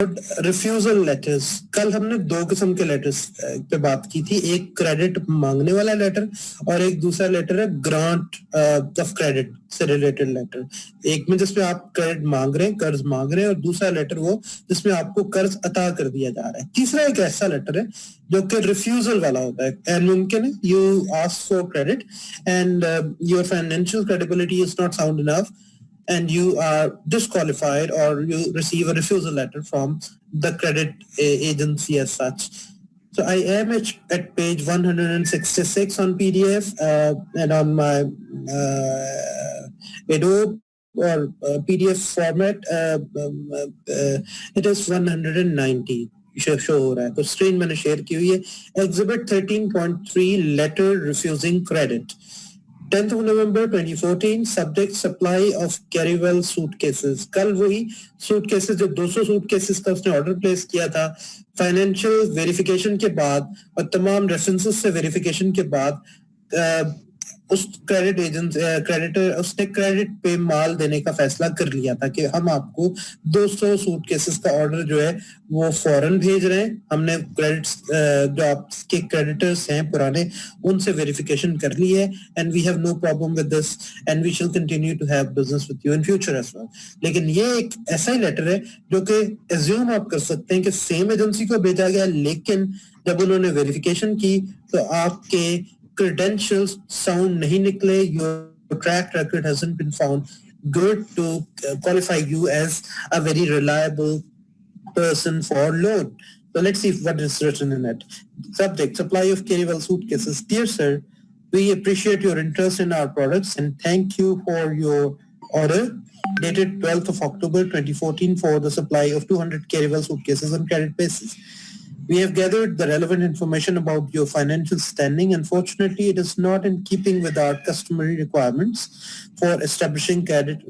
Refusal letters, कल हमने दो किस्म के लेटर्स पे बात की थी, एक क्रेडिट मांगने वाला लेटर और एक दूसरा लेटर है ग्रांट ऑफ क्रेडिट से रिलेटेड लेटर। एक में जिसमें आप क्रेडिट मांग रहे हैं, कर्ज मांग रहे हैं, और दूसरा लेटर वो जिसमें आपको कर्ज अता कर दिया जा रहा है। तीसरा एक ऐसा लेटर है जो कि रिफ्यूजल वाला होता है, एंड मुमकिन है you ask for credit and your financial credibility is not sound enough and you are disqualified or you receive a refusal letter from the credit agency as such. So I am at page 166 on PDF and on my Adobe or PDF format it is 190 show हो रहा है। तो screen मैंने share की हुई है। Exhibit 13.3 letter refusing credit 10th of November 2014, subject supply of carry-well suitcases। कल वही सूटकेसेस जो 200 सूटकेसेस का उसने ऑर्डर प्लेस किया था, फाइनेंशियल वेरिफिकेशन के बाद और तमाम रेफरेंसेस से वेरिफिकेशन के बाद उस क्रेडिटर उसने क्रेडिट पे माल देने का फैसला कर लिया था कि हम आपको 200 सूटकेसेस का ऑर्डर जो है वो फौरन भेज रहे हैं। हमने जो आपके क्रेडिटर्स हैं पुराने उनसे वेरिफिकेशन कर ली है and we have no problem with this and we shall continue to have business with you in future as well. लेकिन ये एक ऐसा ही लेटर है जो कि एज्यूम आप कर सकते हैं कि सेम एजेंसी को भेजा गया, लेकिन जब उन्होंने वेरिफिकेशन की तो आपके credentials sound nahi nikle, your track record hasn't been found good to qualify you as a very reliable person for loan. So let's see what is written in it. Subject, supply of carry-well suitcases. Dear sir, we appreciate your interest in our products and thank you for your order dated 12th of October 2014 for the supply of 200 carry-well suitcases on credit basis. We have gathered the relevant information about your financial standing. Unfortunately, it is not in keeping with our customary requirements for establishing credit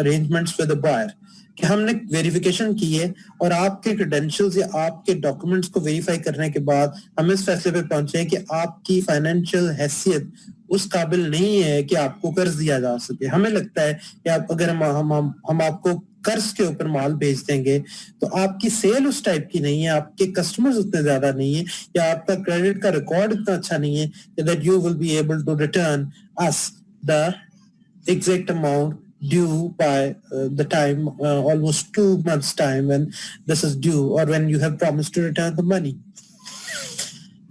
arrangements with the buyer. कि हमने verification की है और आपके credentials या आपके documents को verify करने के बाद हम इस फैसले पे पहुंचे हैं कि आपकी फाइनेंशियल हैसियत उस काबिल नहीं है कि आपको कर्ज दिया जा सके। हमें लगता है कि आप अगर हम आपको कर्ज के ऊपर माल भेज देंगे तो आपकी सेल उस टाइप की नहीं है, आपके कस्टमर्स उतने ज्यादा नहीं है, या आपका क्रेडिट का रिकॉर्ड इतना अच्छा नहीं है that you will be able to return us the exact amount due by the time almost 2 months time when this is due or when you have promised to return the money.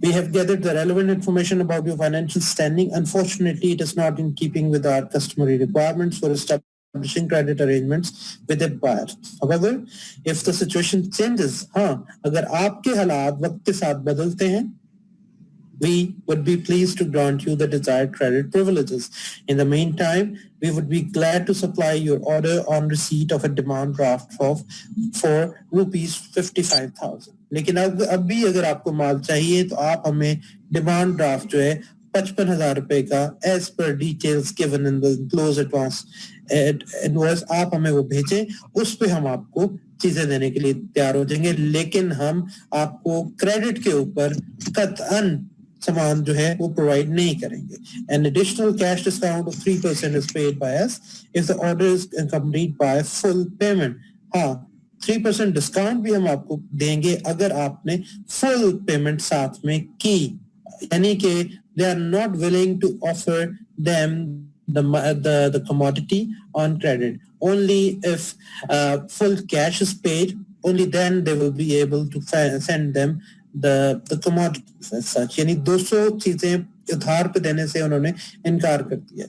We have gathered the relevant information about your financial standing. Unfortunately, it is not in keeping with our customary requirements for establishing credit arrangements with a buyer. However, if the situation changes, agar aapke halat waqt ke saath badalते हैं, we would be pleased to grant you the desired credit privileges. In the meantime, we would be glad to supply your order on receipt of a demand draft for rupees 55,000. लेकिन अब भी अगर आपको माल चाहिए तो आप हमें डिमांड ड्राफ्ट जो है 55,000 रुपए का as per details given in the close advance invoice आप हमें वो भेजें, उस पे हम आपको चीजें देने के लिए तैयार हो जाएंगे। लेकिन हम आपको क्रेडिट के ऊपर कतअन सामान जो है वो प्रोवाइड नहीं करेंगे। An additional cash discount of 3% is paid by us if the order is accompanied by full payment. 3% discount भी हम आपको देंगे अगर आपने फुल पेमेंट साथ में की, यानी कि they are not willing to offer them the commodity on credit. Only if full cash is paid, only then they will be able to send them the commodities as such. यानी 200 चीजें उधार पे देने से उन्होंने इनकार कर दिया।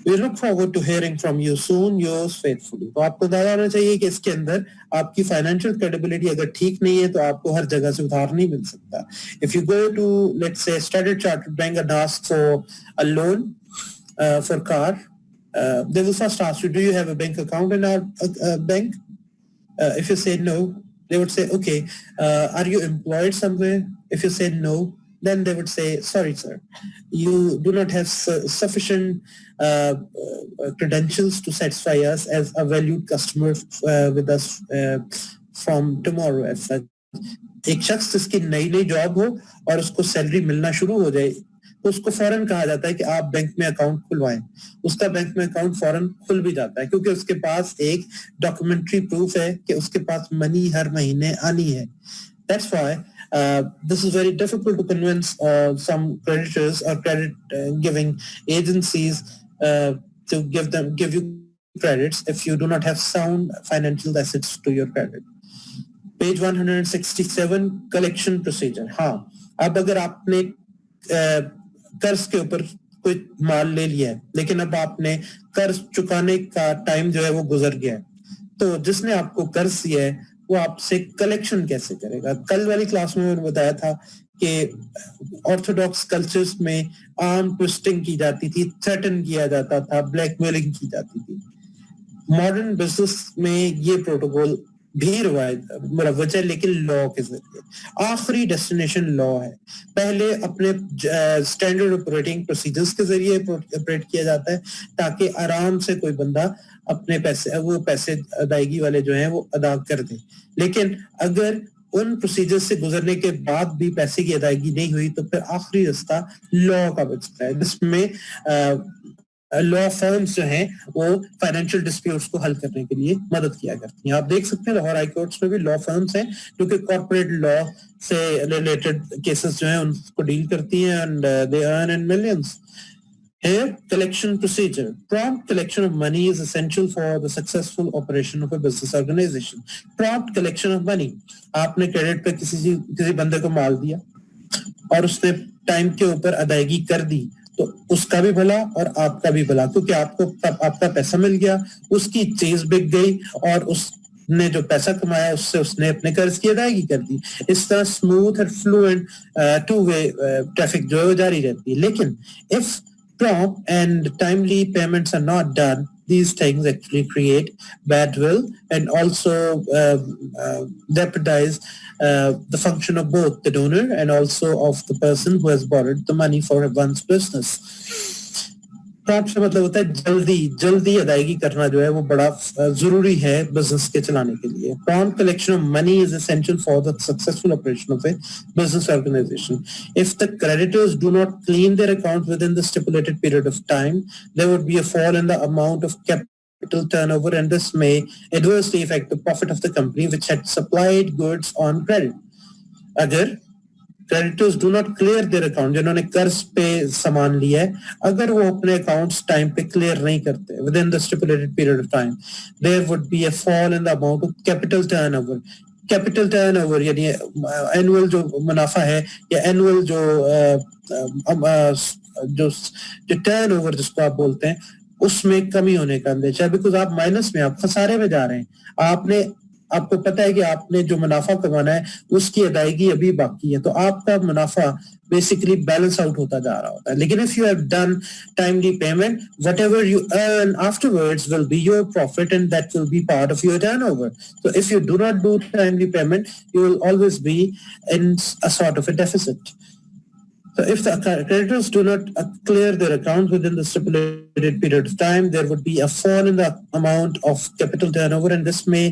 We look forward to hearing from you soon. Yours faithfully. तो आपको दावा होना चाहिए कि इसके अंदर आपकी फाइनेंशियल क्रेडिबिलिटी अगर ठीक नहीं है तो आपको हर जगह से उधार नहीं मिल सकता। If you go to let's say Standard Chartered Bank and ask for a loan for car, they will first ask you, do you have a bank account in our bank? If you say no, they would say, okay, are you employed somewhere? If you say no, then they would say, sorry, sir, you do not have sufficient credentials to satisfy us as a valued customer with us from tomorrow as such. एक शख्स जिसकी नई job हो और उसको salary मिलना शुरू हो जाए उसको फौरन कहा जाता है कि आप बैंक में अकाउंट खुलवाएं. उसका बैंक में अकाउंट फौरन खुल भी जाता है क्योंकि उसके पास एक डॉक्यूमेंट्री प्रूफ है कि उसके पास मनी हर महीने आनी है. That's why this is very difficult to convince some creditors or credit giving agencies to give you credits if you do not have sound financial assets to your credit. Page 167 collection procedure. हाँ, अब अगर आपने कर्ज के ऊपर कोई माल ले लिया है लेकिन अब आपने कर्ज चुकाने का टाइम जो है वो गुजर गया है, तो जिसने आपको कर्ज दिया है वो आपसे कलेक्शन कैसे करेगा. कल वाली क्लास में मैंने बताया था कि ऑर्थोडॉक्स कल्चर्स में आर्म ट्विस्टिंग की जाती थी, थ्रेटन किया जाता था, ब्लैकमेलिंग की जाती थी. मॉडर्न बिजनेस में ये प्रोटोकॉल भी रवाज है लेकिन लॉ के जरिए. आखिरी डेस्टिनेशन लॉ है. पहले अपने स्टैंडर्ड ऑपरेटिंग प्रोसीजर्स के जरिए ऑपरेट किया जाता है ताकि आराम से कोई बंदा अपने पैसे अदायगी वाले जो हैं वो अदा कर दे. लेकिन अगर उन प्रोसीजर से गुजरने के बाद भी पैसे की अदायगी नहीं हुई तो फिर आखिरी रास्ता लॉ का बचता है, जिसमें लॉ फर्म्स जो हैं वो फाइनेंशियल डिस्प्यूट्स को हल करने के लिए मदद किया करती हैं. आप देख सकते हैं लाहौर हाई कोर्ट्स में भी लॉ फर्म्स हैं जो कि कॉर्पोरेट लॉ से रिलेटेड केसेस जो हैं उनको डील करती हैं and they earn in millions. Here, collection procedure. Prompt collection of money is essential for the successful operation of a business organization. Prompt collection of money. आपने credit पे किसी बंदे को माल दिया और उसने टाइम के ऊपर अदायगी कर दी तो उसका भी भला और आपका भी भला, क्योंकि आपका पैसा मिल गया, उसकी चीज बिक गई और उसने जो पैसा कमाया उससे उसने अपने कर्ज की अदायगी कर दी. इस तरह स्मूथ और फ्लुएंट टू वे ट्रैफिक जो है वो जारी रहती है. लेकिन if prompt and timely payments are not done, these things actually create badwill and also jeopardize the function of both the donor and also of the person who has borrowed the money for one's business. Prompt से मतलब होता है जल्दी अदायगी करना जो है वो बड़ा जरूरी है बिजनेस के चलाने के लिए. Prompt collection of money is essential for the successful operation of a business organization. If the creditors do not clean their account with in the stipulated period of time, there would be a fall in the amount of capital turnover and this may adversely affect the profit of the company which had supplied goods on credit. अगर creditors do not clear their account, जिन्होंने कर्ज पे सामान लिया है, अगर वो अपने अकाउंट्स टाइम पे क्लियर नहीं करते with in the stipulated period of time, there would be a fall in the amount of capital turnover. Capital turnover यानी एनुअल जो मुनाफा है या एनुअल जो टर्नओवर जिसको आप बोलते हैं उसमें कमी होने का अंदेशा, बिकॉज आप माइनस में, आप खसारे में जा रहे हैं. आपको पता है कि आपने जो मुनाफा कमाना है उसकी अदायगी अभी बाकी है, तो आपका मुनाफा बेसिकली बैलेंस आउट होता जा रहा होता है. लेकिन if you have done timely payment, whatever you earn afterwards will be your profit and that will be part of your turnover. So if you do not do timely payment, you will always be in a sort of a deficit. So if the creditors do not clear their accounts within the stipulated period of time, there would be a fall in the amount of capital turnover and this may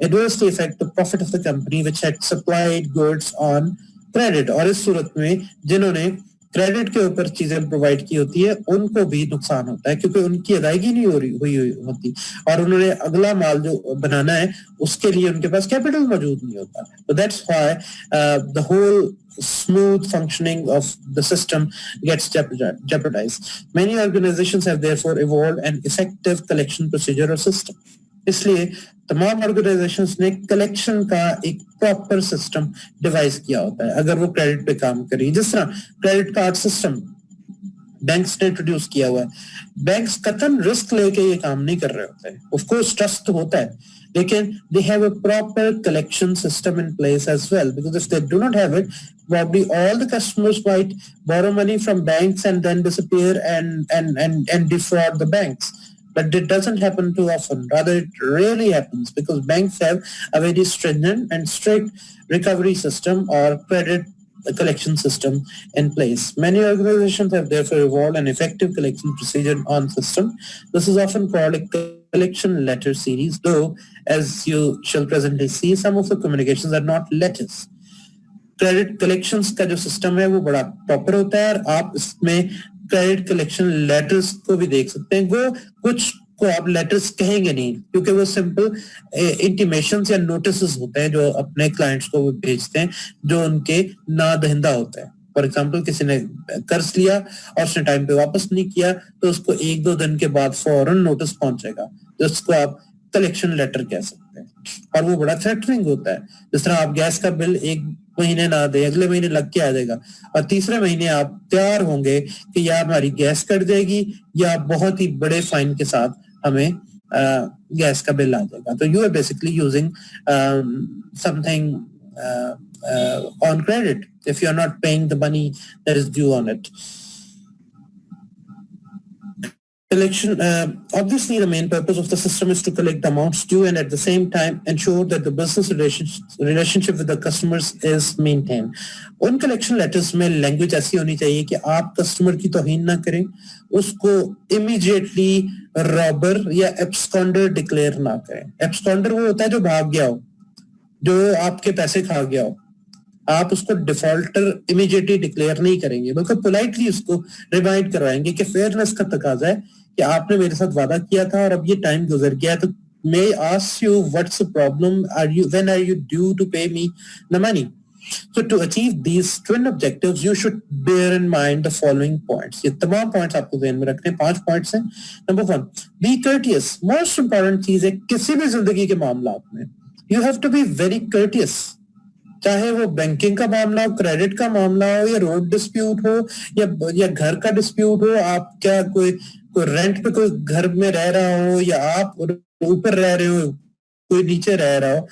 adversely affect the profit of the company which had supplied goods on credit. और इस सूरत में जिन्होंने credit के ऊपर चीजें provide की होती है उनको भी नुकसान होता है क्योंकि उनकी अदायगी नहीं हुई होती और उन्होंने अगला माल जो बनाना है उसके लिए उनके पास कैपिटल मौजूद नहीं होता. So that's why the whole smooth functioning of the system gets jeopardized. Many organizations have therefore evolved an effective collection procedure or system. इसलिए तमाम ऑर्गेनाइजेशंस ने कलेक्शन का एक प्रॉपर सिस्टम डिवाइस किया होता है अगर वो क्रेडिट पे काम करें. जिस तरह क्रेडिट कार्ड सिस्टम बैंक्स ने इंट्रोड्यूस किया हुआ है, बैंक्स कतन रिस्क लेके ये काम नहीं कर रहे होते हैं. ऑफ कोर्स ट्रस्ट तो होता है लेकिन they have a proper collection system in place as well, because if they do not have it, probably all the customers might borrow money from banks and then disappear and defraud the banks. But it doesn't happen too often. Rather, it rarely happens because banks have a very stringent and strict recovery system or credit collection system in place. Many organizations have therefore evolved an effective collection procedure on system. This is often called a collection letter series, though, as you shall presently see, some of the communications are not letters. Credit collections का जो system है वो बड़ा proper होता है और आप इसमें क्रेडिट कलेक्शन लेटर्स को भी देख सकते हैं। वो कुछ को आप लेटर्स कहेंगे नहीं क्योंकि वो सिंपल इंटीमेशंस या नोटिस होते हैं जो अपने क्लाइंट्स को वो भेजते हैं जो उनके नादहिंदा होता है। फॉर एग्जाम्पल किसी ने कर्ज लिया और उसने टाइम पे वापस नहीं किया तो उसको 1-2 दिन के बाद फौरन नोटिस पहुंचेगा, जिसको आप कलेक्शन लेटर कह सकते हैं और वो बड़ा थ्रेटनिंग होता है। जिस तरह आप गैस का बिल 1 महीने ना दे, अगले महीने लग के आ जाएगा और तीसरे महीने आप तैयार होंगे कि यार हमारी गैस कट जाएगी या बहुत ही बड़े फाइन के साथ हमें गैस का बिल आ जाएगा। तो you are basically using something on credit if you are not paying the money that is due on it. Collection, obviously the main purpose of the system is to collect the amounts due and at the same time ensure that the business relationship with the customers is maintained. उन collection letters में language ऐसी होनी चाहिए कि आप customer की तौहीन ना करें, उसको immediately robber या absconder declare ना करें। absconder वो होता है जो भाग गया हो, जो आपके पैसे खा गया हो, आप उसको डिफॉल्टर इमीडिएटली डिक्लेयर नहीं करेंगे बल्कि पोलाइटली उसको रिमाइंड करवाएंगे कि फेयरनेस का तकाजा है कि आपने मेरे साथ वादा किया था और अब ये टाइम गुजर गया, तो may I ask you what's the problem, when are you due to pay me the money? So to achieve these twin objectives you should bear in mind the following points. ये तमाम points आपको ध्यान में रखने, 5 points हैं। Number 1, be courteous। Most important चीज है किसी भी जिंदगी के मामलात में, you have to be very courteous। चाहे वो बैंकिंग का मामला हो, क्रेडिट का मामला हो या रोड डिस्प्यूट हो या घर का डिस्प्यूट हो, आप क्या कोई रेंट पे कोई घर में रह रहा हो या आप ऊपर रह रहे हो कोई नीचे रह रहा हो,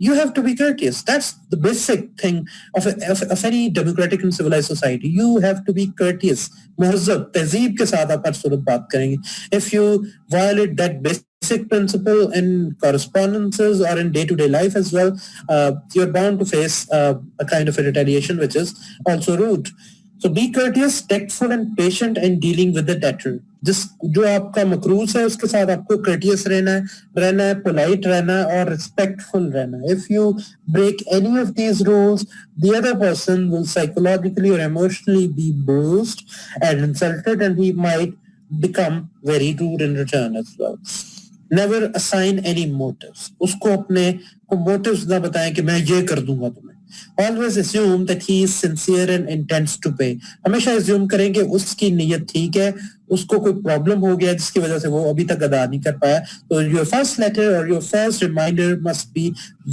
you have to be courteous. That's the basic thing of any democratic and civilized society. You have to be courteous. महज़्ज़ब तहज़ीब के साथ आप हर सूरत बात करेंगे। If you violate that basic principle in correspondences or in day-to-day life as well, you're bound to face a kind of a retaliation which is also rude. So be courteous, tactful and patient in dealing with the debtor. जो आपका मकरूज है उसके साथ आपको courteous रहना है, polite रहना है और respectful रहना है। If you break any of these rules, the other person will psychologically or emotionally be bruised and insulted and he might become very rude in return as well. Never assign any motives. उसको अपने को motives ना बताएं कि मैं ये कर दूंगा तुम्हें। Always assume that he is sincere and intends to pay. हमेशा assume करेंगे उसकी नीयत ठीक है, उसको कोई प्रॉब्लम हो गया जिसकी वजह से वो अभी तक अदा नहीं कर पाया। तो your first letter or your first reminder must be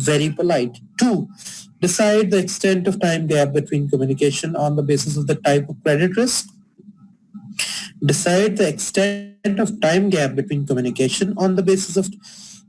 very polite. 2, decide the extent of time gap between communication on the basis of the type of credit risk. Decide the extent of time gap between communication on the basis of,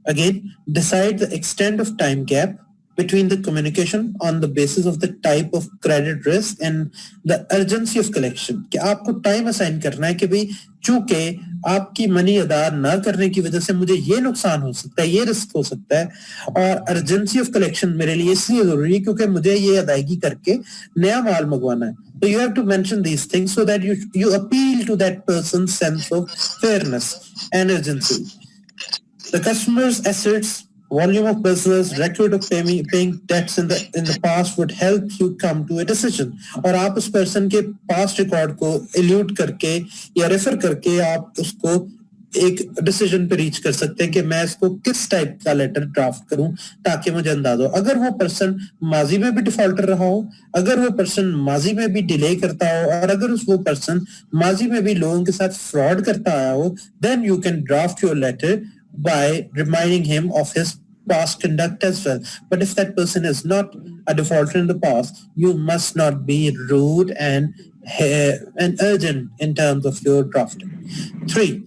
again, decide the extent of time gap between the communication on the basis of the type of credit risk and the urgency of collection. कि आपको time assign करना है कि भाई चूंकि आपकी money अदा ना करने की वजह से मुझे ये नुकसान हो सकता है, ये रिस्क हो सकता है और अर्जेंसी ऑफ कलेक्शन मेरे लिए इसलिए जरूरी है क्योंकि मुझे ये अदायगी करके नया माल मंगवाना है। So you have to mention these things so that you appeal to that person's sense of fairness and urgency. The customer's assets, volume of business, record of paying debts in the past would help you come to a decision. और आप उस person के past record को elude करके या refer करके आप उसको एक डिसीजन पे रीच कर सकते हैं कि मैं इसको किस टाइप का लेटर ड्राफ्ट करूं ताकि मुझे अंदाजा हो। अगर वो पर्सन माजी में भी डिफॉल्टर रहा हो, अगर वो पर्सन माजी में भी डिले करता हो और अगर वो पर्सन माजी में भी लोगों के साथ फ्रॉड करता आया हो, then you can draft your letter by reminding him of his past conduct as well. But if that person is not a defaulter in the past, you must not be rude and urgent in terms of your drafting. 3,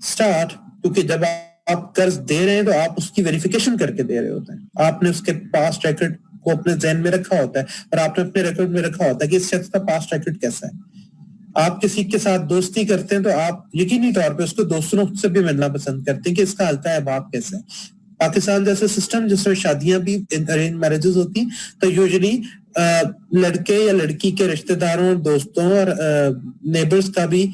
start, क्योंकि जब आप कर्ज दे रहे हैं तो आप उसकी verification करके दे रहे होते हैं। आपने उसके पास्ट रिकॉर्ड को अपने ज़हन में रखा होता है और आपने अपने रिकॉर्ड में रखा होता है कि इस शख्स का पास्ट रिकॉर्ड कैसा है। आप किसी के साथ दोस्ती करते हैं तो आप यकीनी तौर पे उसको दोस्तों से भी मिलना पसंद करते हैं कि इसका हल्का है बाप कैसा है। पाकिस्तान जैसे सिस्टम जिसमें शादियां भी अरेंज मैरिजेस होती हैं तो यूजुअली लड़के या लड़की के रिश्तेदारों, दोस्तों और नेबर्स का भी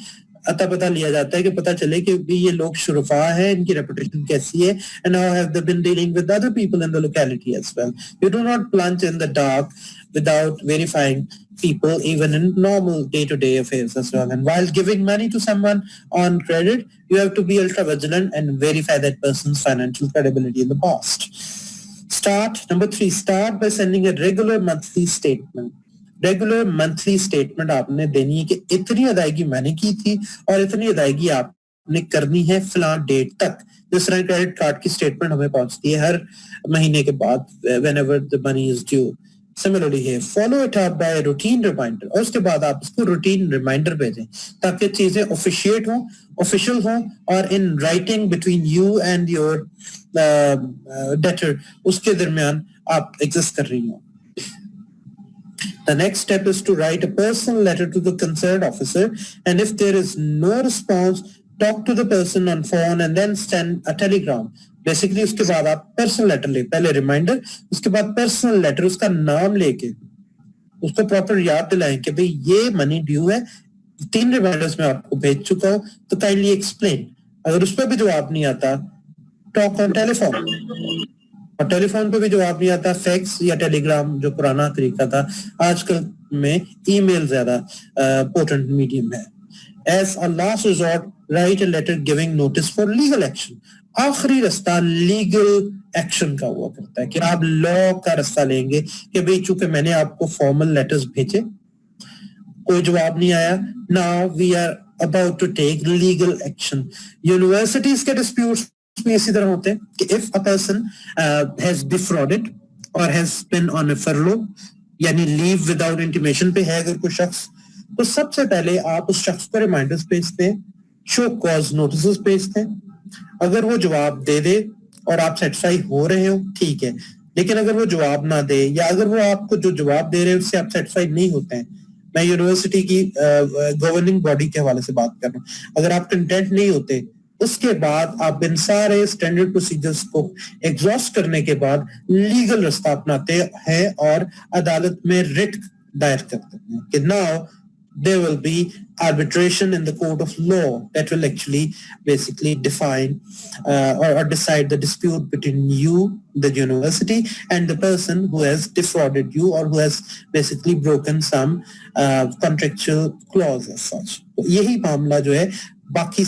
अता पता लिया जाता है कि पता चले कि भी ये लोग शुरफा है, इनकी रेपुटेशन कैसी है, and how have they been dealing with other people in the locality as well. You do not plunge in the dark without verifying people even in normal day-to-day affairs as well. And while giving money to someone on credit, you have to be ultra vigilant and verify that person's financial credibility in the past. Number 3, start by sending a regular monthly statement. Regular monthly statement आपने देनी है कि इतनी अदायगी मैंने की थी और इतनी अदायगी आपने करनी है फिलहाल डेट तक. जिस तरह क्रेडिट कार्ड की स्टेटमेंट हमें पहुंचती है हर महीने के बाद whenever the money is due. Similarly here, follow it up by a routine reminder. और उसके बाद आप उसको रूटीन रिमाइंडर भेजें ताकि चीजें ऑफिशिएट हों, ऑफिशियल हों और in writing between you and your debtor उसके दरमियान आप एग्जिस्ट कर रही हों. The next step is to write a personal letter to the concerned officer, and if there is no response, talk to the person on phone and then send a telegram. Basically उसके बाद आप personal letter ले, पहले reminder, उसके बाद personal letter उसका नाम लेके उसको proper याद दिलाएं कि भाई ये money due है, 3 reminders मैं आपको भेज चुका हूँ, तो kindly explain. अगर उस पर भी जवाब नहीं आता, talk on telephone. और टेलीफोन पे भी जवाब नहीं आता, फैक्स या टेलीग्राम जो पुराना तरीका था, आजकल में ईमेल ज्यादा पोटेंट मीडियम है. As a last resort, write a letter giving notice for legal action. आखिरी रास्ता लीगल एक्शन का हुआ करता है कि आप लॉ का रास्ता लेंगे कि भाई चूंकि मैंने आपको फॉर्मल लेटर्स भेजे, कोई जवाब नहीं आया, now we are about to take legal action. Universities के डिस्प्यूट्स में इसी तरह होते हैं कि if a person has defrauded or has been on a furlough यानी leave without intimation पे है अगर कोई शख्स, तो सबसे पहले आप उस शख्स को रिमाइंडर्स भेजते हैं, शो कॉज नोटिस भेजते हैं. अगर वो जवाब दे दे और आप सेटिस्फाई हो रहे हो ठीक है, लेकिन अगर वो जवाब ना दे या अगर वो आपको जो जवाब दे रहे हैं उससे आप सेटिस्फाई नहीं होते हैं, मैं यूनिवर्सिटी की गवर्निंग बॉडी के हवाले से बात कर रहा हूँ, अगर आप कंटेंट नहीं होते उसके बाद आप इन सारे स्टैंडर्ड प्रोसीजर्स को एग्जॉस्ट करने के बाद लीगल रास्ता अपनाते हैं और अदालत में रिट दायर करते हैं कि now there will be arbitration in the court of law that will actually basically define or decide the dispute between you, the university, and the person who has defrauded you or who has basically broken some contractual clause as such. तो यही मामला जो है बाकी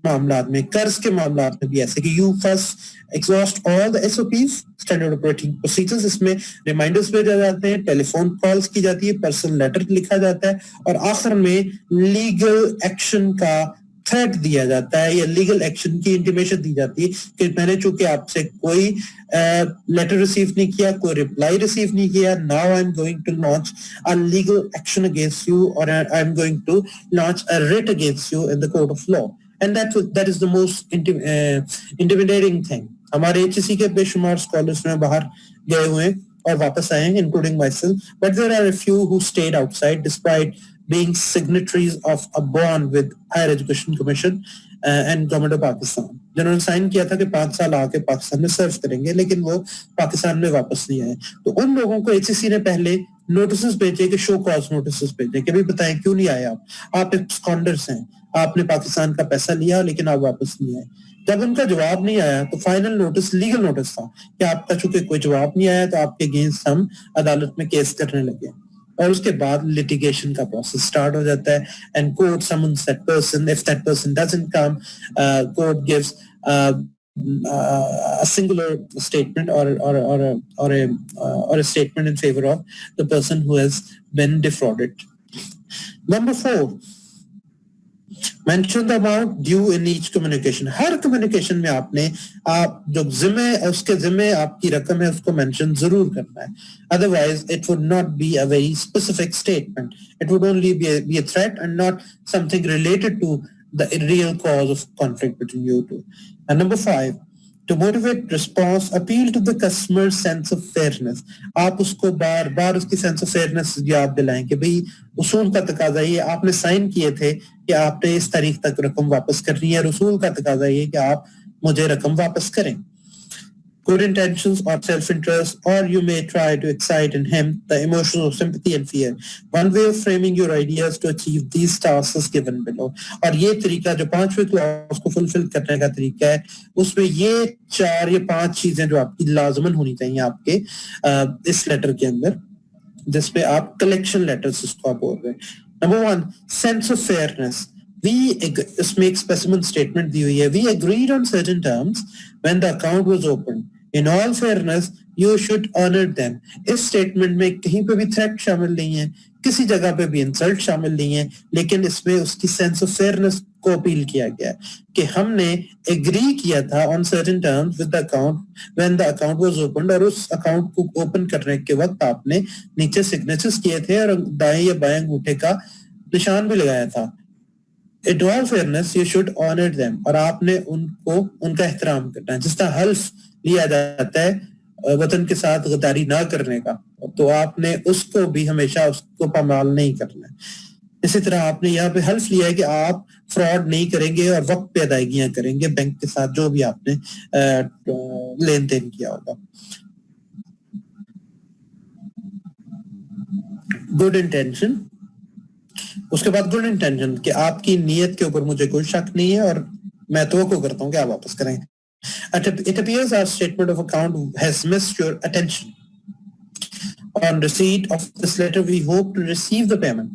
मामलात में, कर्ज के मामलात में भी ऐसे कि you first exhaust all the SOPs, standard operating procedures, इसमें रिमाइंडर्स भेजे जाते हैं, टेलीफोन कॉल्स की जाती है, पर्सनल लेटर लिखा जाता है और आखिर में लीगल एक्शन का थ्रेट दिया जाता है या लीगल एक्शन की इंटीमेशन दी जाती है कि मैंने चूंकि आपसे कोई लेटर रिसीव नहीं किया, कोई रिप्लाई रिसीव नहीं किया, now I am going to launch a legal action against you और I am going to launch a writ against you in the court of law. And that is the most intimidating thing. हमारे HEC के बेशुमार scholars में बाहर गए हुए और वापस आए हैं, including myself, but there are a few who stayed outside despite being signatories of a bond with Higher Education Commission and Government of Pakistan, जिन्होंने साइन किया था कि 5 साल आके पाकिस्तान में सर्व करेंगे, लेकिन वो पाकिस्तान में वापस नहीं आए. तो उन लोगों को HEC ने पहले नोटिस भेजे कि शो कॉज नोटिस भेजे कि भाई बताएं क्यों नहीं आए आप एब्सकॉन्डर्स हैं, आपने पाकिस्तान का पैसा लिया लेकिन आप वापस नहीं आए. जब उनका जवाब नहीं आया तो फाइनल नोटिस लीगल नोटिस था कि आपका चूंकि कोई जवाब नहीं आया तो आपके अगेंस्ट हम अदालत में केस करने लगे. और उसके बाद लिटिगेशन का प्रोसेस स्टार्ट हो जाता है and court summons that person. If that person doesn't come, court gives a singular statement or a statement in favor of the person who has been defrauded. Number 4, mention the amount due in each communication. Her communication में आपने आप जो जिम्मे उसके जिम्मे आपकी रकम है उसको mention जरूर करना है. Otherwise, it would not be a very specific statement. It would only be a threat and not something related to the real cause of conflict between you two. And number 5, to motivate response, appeal to the customer's sense of fairness. आप उसको बार बार उसकी sense of fairness याद दिलाएं कि भाई उसूल का तकाजा ये आपने साइन किए थे कि आपने इस तारीख तक रकम वापस करनी है, उसूल का तकाजा ये कि आप मुझे रकम वापस करें. good intentions or self-interest, or you may try to excite in him the emotions of sympathy and fear. One way of framing your ideas to achieve these tasks is given below. और ये तरीका जो 5वें clause को fulfil करने का तरीका है, उसमें ये 4 या 5 चीजें जो आपकी लाजमन होनी चाहिए आपके इस लेटर के अंदर, जिसपे आप कलेक्शन लेटर्स इसको आप बोल रहे हैं. Number 1, sense of fairness. इसमें एक स्पेसिमेन स्टेटमेंट दी हुई है. We agreed on certain terms when the account was opened. In all fairness, you should honor them. इस स्टेटमेंट में कहीं पे भी थ्रेट शामिल नहीं है, किसी जगह पे भी इंसल्ट शामिल नहीं है, लेकिन इसमें उसकी सेंस ऑफ फेयरनेस को अपील किया गया है कि हमने एग्री किया था on certain terms with the account when the account was opened, और उस अकाउंट को ओपन करने के वक्त आपने नीचे सिग्नेचर्स किए थे और दाएं या बाएं अंगूठे का निशान भी लगाया था. In all fairness, you should honor them. और आपने उनका एहतराम करना है. जिस तरह हल्फ लिया जाता है वतन के साथ गद्दारी ना करने का, तो आपने उसको भी हमेशा उसको पामाल नहीं करना है. इसी तरह आपने यहाँ पे हल्फ लिया है कि आप फ्रॉड नहीं करेंगे और वक्त पे अदायगियां करेंगे बैंक के साथ जो भी आपने लेन देन किया होगा. Good intention. उसके बाद गुड इंटेंशन कि आपकी नीयत के ऊपर मुझे कोई शक नहीं है और मैं तवक्को करता हूं कि आप वापस करेंगे. It appears our statement of account has missed your attention. On receipt of this letter, we hope to receive the payment.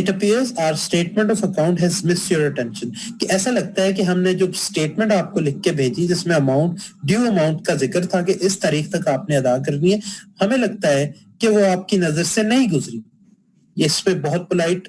It appears our statement of account has missed your attention. कि ऐसा लगता है कि हमने जो statement आपको लिख के भेजी जिसमें अमाउंट ड्यू अमाउंट का जिक्र था कि इस तारीख तक आपने अदा करनी है, हमें लगता है कि वो आपकी नजर से नहीं गुजरी. इस पे बहुत पोलाइट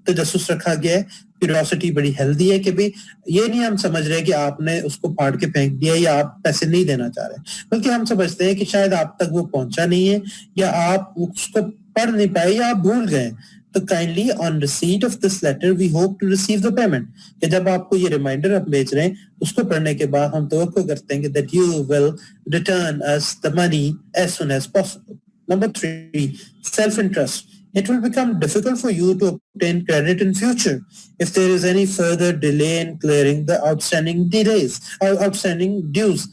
तजस्सुस रखा गया है. क्यूरियोसिटी बड़ी हेल्दी है कि भाई ये नहीं हम समझ रहे कि आपने उसको फाड़ के फेंक दिया या आप पैसे नहीं देना चाह रहे, बल्कि हम समझते हैं कि शायद आप तक वो पहुंचा नहीं है या आप उसको पढ़ नहीं पाए या आप भूल गए. तो kindly on receipt of this letter we hope to receive the payment. कि जब आपको ये रिमाइंडर आप भेज रहे हैं उसको पढ़ने के बाद हम तवक्को करते हैं कि that you will return us the money as soon as possible. Number 3, self-interest. It will become difficult for you to obtain credit in future if there is any further delay in clearing the outstanding dues.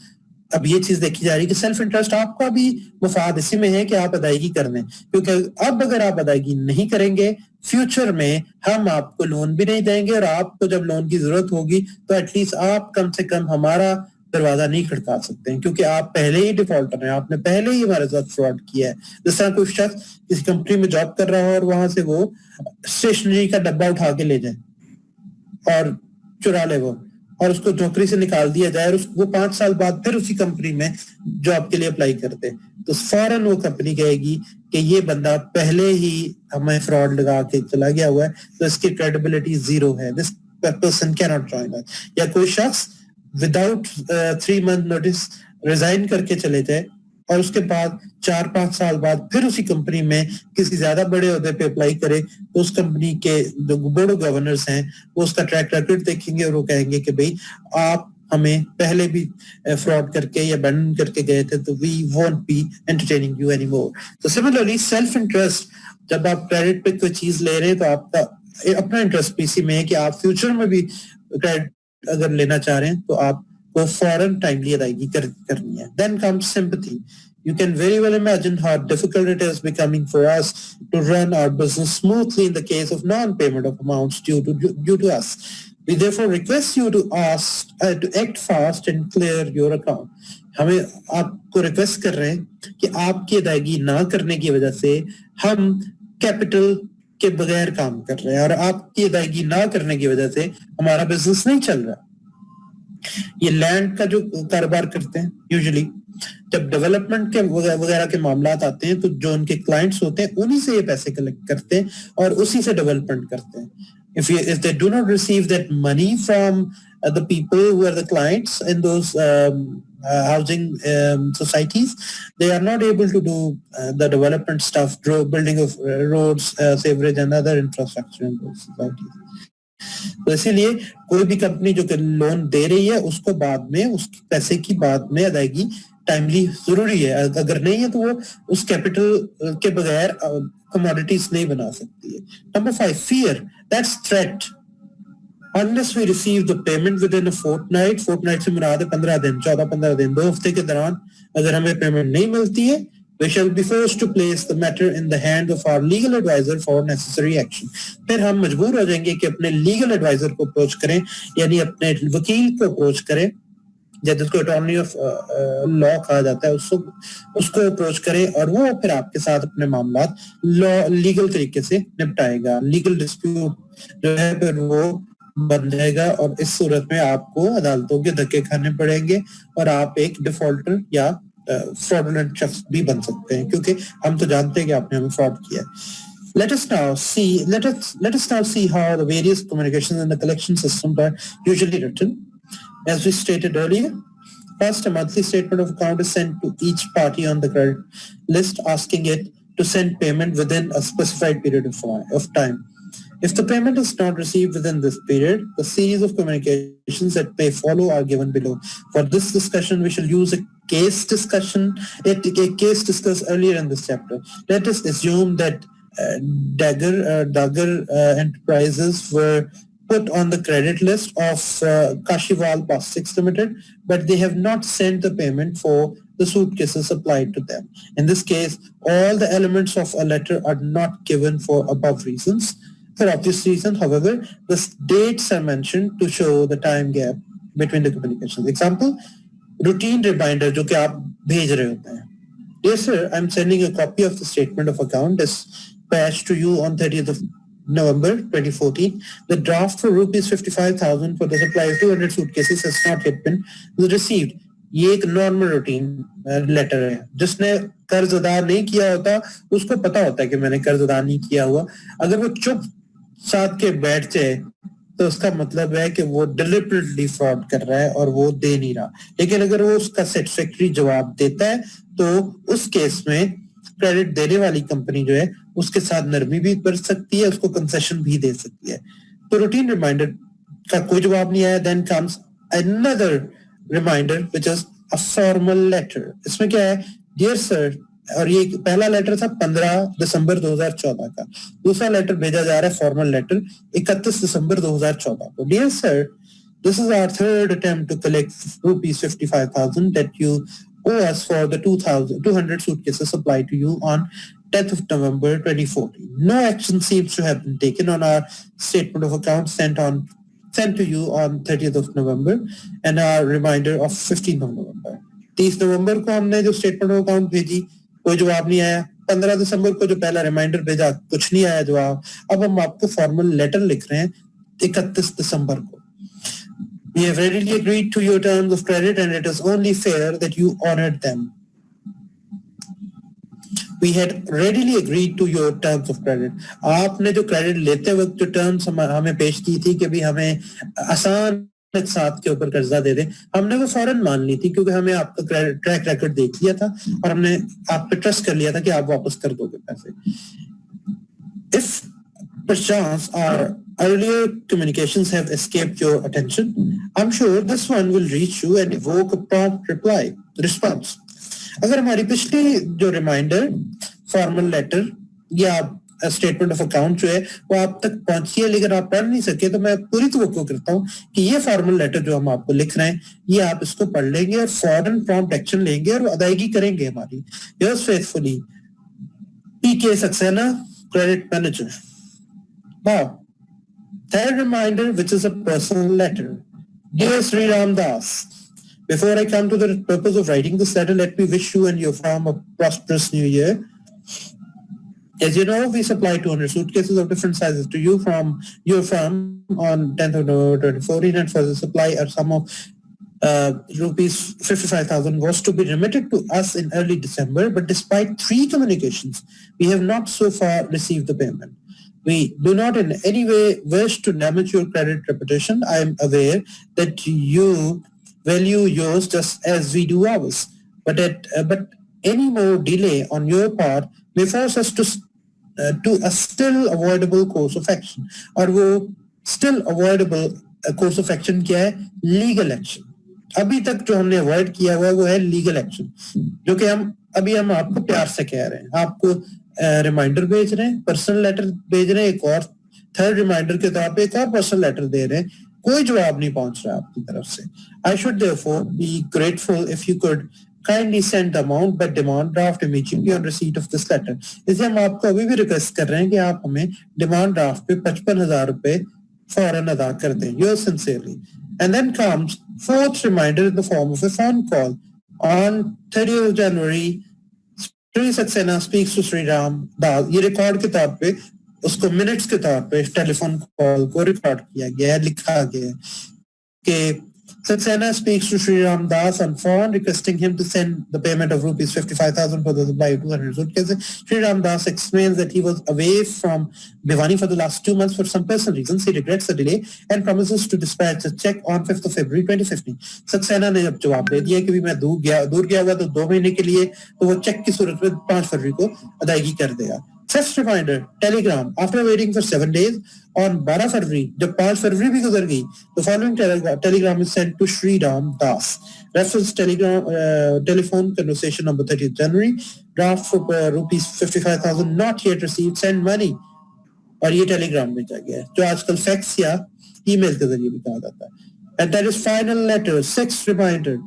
अब ये चीज देखी जा रही है कि self interest आपका भी मुफाद इसी में है कि आप अदायगी कर लें, क्योंकि अब अगर आप अदायगी नहीं करेंगे फ्यूचर में हम आपको लोन भी नहीं देंगे और आपको जब लोन की जरूरत होगी तो एटलीस्ट आप कम से कम हमारा दरवाजा नहीं खड़का सकते हैं, क्योंकि आप पहले ही डिफॉल्टर हैं, आपने पहले ही हमारे साथ फ्रॉड किया है. जिस तरह कोई शख्स किसी कंपनी में जॉब कर रहा है और वहां से वो स्टेशनरी का डब्बा उठा के ले जाए और चुरा ले वो और उसको नौकरी से निकाल दिया जाए और वो 5 साल बाद फिर उसी कंपनी में जॉब के लिए अप्लाई करते, तो फौरन वो कंपनी कहेगी कि ये बंदा पहले ही हमें फ्रॉड लगा के चला गया हुआ है, तो इसकी क्रेडिबिलिटी जीरो है. This person can not join us. या कोई शख्स विदाउट 3 मंथ नोटिस रिजाइन करके चले जाए और उसके बाद 4-5 साल बाद फिर उसी कंपनी में किसी ज्यादा बड़े ओहदे पे अप्लाई करे, तो उस कंपनी के जो बोर्ड ऑफ गवर्नर्स हैं वो उसका ट्रैक रिकॉर्ड देखेंगे और वो कहेंगे कि भाई आप हमें पहले भी फ्रॉड करके या अबैंडन करके गए थे, तो we won't be entertaining you any more. तो सिमिलरली सेल्फ इंटरेस्ट, जब आप क्रेडिट पे कोई चीज ले रहे हैं तो आपका अपना इंटरेस्ट भी इसी में है कि आप फ्यूचर में भी क्रेडिट अगर लेना चाह रहे हैं तो आपको फौरन टाइमली अदायगी करनी है. Then comes sympathy. You can very well imagine how difficult it is becoming for us to run our business smoothly in the case of non-payment of amounts due to us. We therefore request you to act fast and clear your account. हमें आपको request कर रहे हैं कि आपकी अदायगी ना करने की वजह से हम कैपिटल के बगैर काम कर रहे हैं और आपकी अदायगी ना करने की वजह से हमारा बिजनेस नहीं चल रहा. ये लैंड का जो कारोबार करते हैं यूजुअली जब डेवलपमेंट के वगैरह के मामलात आते हैं तो जो उनके क्लाइंट्स होते हैं उन्हीं से ये पैसे कलेक्ट करते हैं और उसी से डेवलपमेंट करते हैं. If they do not receive that money from the people who are the clients in those housing societies, they are not able to do the development stuff, building of roads, sewerage and other infrastructure in those societies. तो इसीलिए कोई भी company जो loan दे रही है उसको बाद में उसके पैसे की बाद में अदायगी टाइमली जरूरी है. अगर नहीं है तो वो उस कैपिटल के बगैर कमोडिटीज नहीं बना सकती है. Number 5, fear. That's threat. unless we receive the payment within a fortnight से मुराद है 15 दिन, 14-15 दिन, 2 हफ्ते के दौरान अगर हमें पेमेंट नहीं मिलती है, we shall be forced to place the matter in the hands of our legal advisor for necessary action. फिर हम मजबूर हो जाएंगे कि अपने लीगल एडवाइजर को अप्रोच करें, यानी अपने वकील को अप्रोच करें, जिसको अटॉर्नी ऑफ लॉ कहा जाता है, उसको अप्रोच करें और वो फिर आपके साथ अपने मामलात लीगल तरीके से निपटाएगा. लीगल डिस्प्यूट जो है फिर वो बन जाएगा और इस सूरत में आपको अदालतों के धक्के खाने पड़ेंगे और आप एक डिफॉल्टर या फ्रॉडुलेंट शख्स भी बन सकते हैं, क्योंकि हम तो जानते हैं कि आपने हमें फ्रॉड किया है. Let us now see how the various communications in the collection system are usually written. As we stated earlier, first a monthly statement of account is sent to each party on the credit list, asking it to send payment within a specified period of time. If the payment is not received within this period, the series of communications that may follow are given below. For this discussion, we shall use a case discussed earlier in this chapter. Let us assume that Dagger Enterprises were put on the credit list of Kashiwal Plastics Limited, but they have not sent the payment for the suitcases supplied to them. In this case, all the elements of a letter are not given for above reasons. For obvious reason, however, the dates are mentioned to show the time gap between the communications. Example, routine reminder जो कि आप भेज रहे होते हैं. Dear sir, I'm sending a copy of the statement of account dispatched to you on 30th of November 2014. The draft for rupees 55,000 for the supply of 200 suitcases has not yet been received. ये एक normal routine letter है. जिसने कर्ज अदा नहीं किया होता उसको पता होता है कि मैंने कर्ज अदा नहीं किया हुआ. अगर वो चुप साथ के बैठ जाए तो उसका मतलब है कि वो डिलिबरेटली फ्रॉड कर रहा है और वो दे नहीं रहा. लेकिन अगर वो उसका सेटिस्फैक्टरी जवाब देता है तो उस केस में क्रेडिट देने वाली कंपनी जो है उसके साथ नरमी भी कर सकती है, उसको कंसेशन भी दे सकती है. तो रूटीन रिमाइंडर का कोई जवाब नहीं आया. Then comes another reminder which is a formal letter. इसमें क्या है, डियर सर, और ये पहला लेटर था 15 दिसंबर 2014 का. दूसरा लेटर भेजा जा रहा है फॉर्मल लेटर 31 दिसंबर 2014 को. Dear sir, this is our third attempt to collect rupees 55,000 that you owe us for the 200 suitcases supplied to you on 10th of November 2014. No action seems to have been taken on our statement of account sent to you on 30th of November and our reminder of 15th of November. 30 नवंबर को हमने जो statement of account भेजी कोई जवाब नहीं आया. 15 दिसंबर को जो पहला रिमाइंडर भेजा कुछ नहीं आया जवाब. अब हम आपको फॉर्मल लेटर लिख रहे हैं 31 दिसंबर को. We have readily agreed to your terms of credit and it is only fair that you honored them. We had readily agreed to your terms of credit. आपने जो क्रेडिट लेते वक्त जो टर्म्स हमें पेश की थी कि भी हमें आसान साथ के ऊपर कर्जा दे दें, हमने वो फौरन मान ली थी क्योंकि हमें आपका ट्रैक रिकॉर्ड देख लिया था और हमने आप पे ट्रस्ट कर लिया था कि आप वापस कर दोगे पैसे. If perchance our earlier communications have escaped your attention, I'm sure this one will reach you and evoke a prompt response. अगर हमारी पिछली जो रिमाइंडर फॉर्मल लेटर या स्टेटमेंट ऑफ अकाउंट जो है वो आप तक पहुंची है लेकिन आप पढ़ नहीं सके, तो मैं पूरी तवक्को करता हूँ कि ये फॉर्मल लेटर जो हम आपको लिख रहे हैं ये आप इसको पढ़ लेंगे और फौरन प्रॉम्प्ट एक्शन लेंगे और अदायगी करेंगे हमारी. Yours faithfully, P K Saxena, credit manager. Now, third reminder, which is a personal letter. Dear Sri Ram Das, before I come to the purpose of writing this letter, let me wish you and your firm a prosperous new year. As you know, we supply 200 suitcases of different sizes to you from your firm on 10th of November 2014, and for the supply a sum of rupees 55,000 was to be remitted to us in early December, but despite 3 communications, we have not so far received the payment. We do not in any way wish to damage your credit reputation. I am aware that you value yours just as we do ours, but any more delay on your part may force us to a still avoidable course of action. और वो still avoidable course of action क्या है? Legal action. अभी तक जो हमने avoid किया हुआ वो है लीगल एक्शन, जो कि हम आपको प्यार से कह रहे हैं. आपको रिमाइंडर भेज रहे हैं, पर्सनल लेटर भेज रहे हैं, एक और थर्ड रिमाइंडर के तौर पे एक और पर्सनल लेटर दे रहे हैं, कोई जवाब नहीं पहुंच रहा आपकी तरफ से. I should therefore be grateful if you could kindly send the amount by demand draft immediately on receipt of this letter. इसलिए हम आपको अभी भी रिक्वेस्ट कर रहे हैं कि आप हमें डिमांड ड्राफ्ट पे 55,000 रुपए फौरन अदा कर दें. Yours sincerely. And then comes fourth reminder in the form of a phone call. On 30th of January, Sri Saxena speaks to Sri Ram Das. ये रिकॉर्ड के तौर पे उसको मिनट्स के तौर पे टेलीफोन कॉल को रिकॉर्ड किया गया है, लिखा गया है कि Saxena speaks to Sri Ram Das on phone, requesting him to send the payment of rupees 55,000 for the supply of 200 suitcases. Sri Ram Das explains that he was away from Bhiwani for the last 2 months for some personal reasons. He regrets the delay and promises to dispatch a check on 5th of February 2015. Saxena ने जब जवाब दे दिया कि मैं दूर गया हुआ तो 2 महीने के लिए, तो वो चेक की सूरत में 5 फरवरी को अदायगी कर देगा. Fifth reminder, telegram. After waiting for 7 days, on 12 February, जब 5 फरवरी भी गुजर गई, the following telegram is sent to Sri Ram Das. Reference telephone conversation number 30th January. Draft for rupees 55,000 not yet received. Send money. और ये telegram भेजा गया है, जो आजकल फैक्स या ईमेल के जरिए भी कहा जाता है. And that is final letter. Sixth reminder.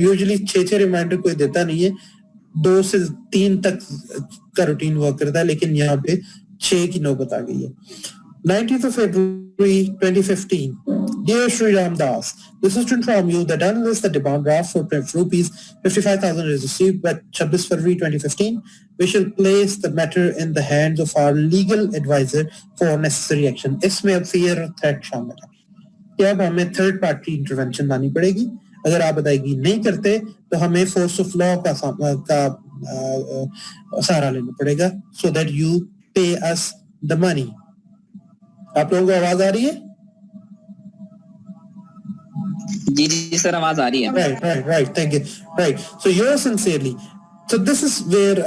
Usually 6 reminder कोई देता नहीं है, 2 से 3 तक का रूटीन वर्क करता है, लेकिन यहाँ पे 6 की नौबत आ गई है. 19th of February 2015. Dear Sri Ram Das, this is to inform you that unless the demand draft for rupees 55,000 is received by 26 February 2015, we shall place the matter in the hands of our legal advisor for necessary action. इसमें अब fear और threat शामिल है कि अब हमें third party intervention लानी पड़ेगी. अगर आप अदायगी नहीं करते तो हमें फोर्स ऑफ लॉ का सहारा लेना पड़ेगा, so that you pay us the money. आप लोगों को आवाज आ रही है? जी सर, आवाज आ रही है. Right. Thank you. Right. So yours sincerely. So this is where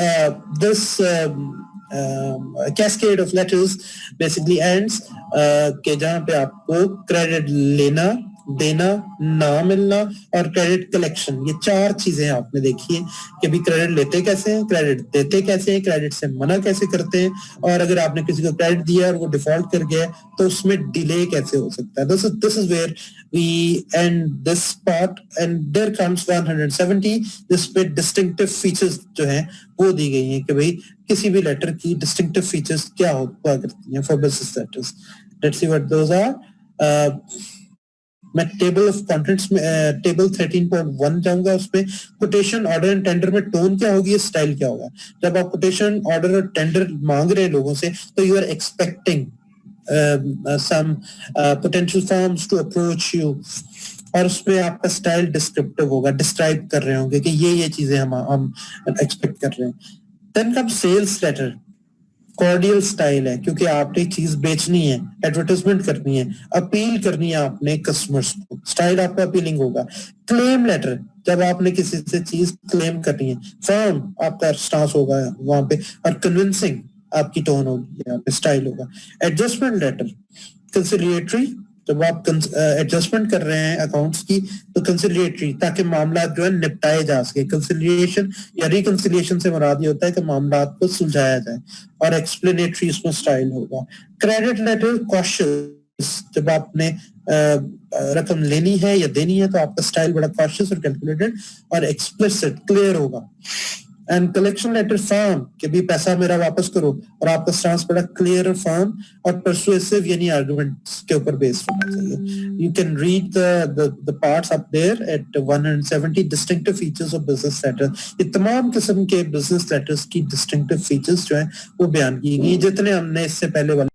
this cascade of letters basically ends. कि जहाँ पे आपको क्रेडिट लेना, देना, ना मिलना और क्रेडिट कलेक्शन, ये 4 चीजें आपने देखी है कि भी क्रेडिट लेते कैसे हैं, क्रेडिट देते कैसे हैं, क्रेडिट से मना कैसे करते हैं, और अगर आपने किसी को क्रेडिट दिया और वो डिफॉल्ट कर गया तो उसमें डिले कैसे हो सकता है. This is where we end this part and there comes 170. जिस पे डिस्टिंक्टिव फीचर्स जो हैं वो दी गई हैं कि भाई किसी भी लेटर की डिस्टिंक्टिव फीचर्स क्या हुआ करती हैं for business letters. Let's see what those are. मैं टेबल ऑफ कंटेंट्स में टेबल 13.1 जाऊंगा. उसमें कोटेशन, ऑर्डर एंड टेंडर में टोन क्या होगी, स्टाइल क्या होगा. जब आप कोटेशन, ऑर्डर और टेंडर मांग रहे हैं लोगों से, तो you are expecting some potential firms to approach you, और उसमें आपका स्टाइल डिस्क्रिप्टिव होगा, डिस्क्राइब कर रहे होंगे कि ये चीजें हम एक्सपेक्ट कर रहे हैं. Then come sales letter. Cordial style है क्योंकि आपने चीज बेचनी है, एडवर्टाइजमेंट करनी है, अपील करनी है आपने कस्टमर्स को, स्टाइल आपका अपीलिंग होगा. क्लेम लेटर, जब आपने किसी से चीज क्लेम करनी है, फर्म आपका स्टांस होगा वहां पे, और कन्विंसिंग आपकी टोन होगी, यहाँ पे स्टाइल होगा. Adjustment letter. कंसिलिएटरी, जब आप एडजस्टमेंट कर रहे हैं अकाउंट्स की तो कंसिलिएटरी, ताकि मामला जो है निपटाए जा सके. कंसिलिएशन या रिकंसिलिएशन से मुराद ये होता है कि मामला को सुलझाया जाए. और एक्सप्लेनेटरी, इसमें स्टाइल होगा. क्रेडिट लेटर कॉशियस, जब आपने रकम लेनी है या देनी है तो आपका स्टाइल बड़ा कॉशियस और कैलकुलेटेड और एक्सप्लिसिट, क्लियर होगा. एंड कलेक्शन लेटर फर्म, कि भी पैसा मेरा वापस करो, और आपका स्टांस बड़ा क्लियर और फर्म और परसुएसिव यानी आर्गुमेंट्स के ऊपर बेस्ड होना चाहिए. You can read the parts up there at 170 distinctive features of business letter. ये तमाम किस्म के बिजनेस लेटर्स की डिस्टिंक्टिव फीचर्स जो हैं वो बयान की गई, जितने हमने इससे पहले वाले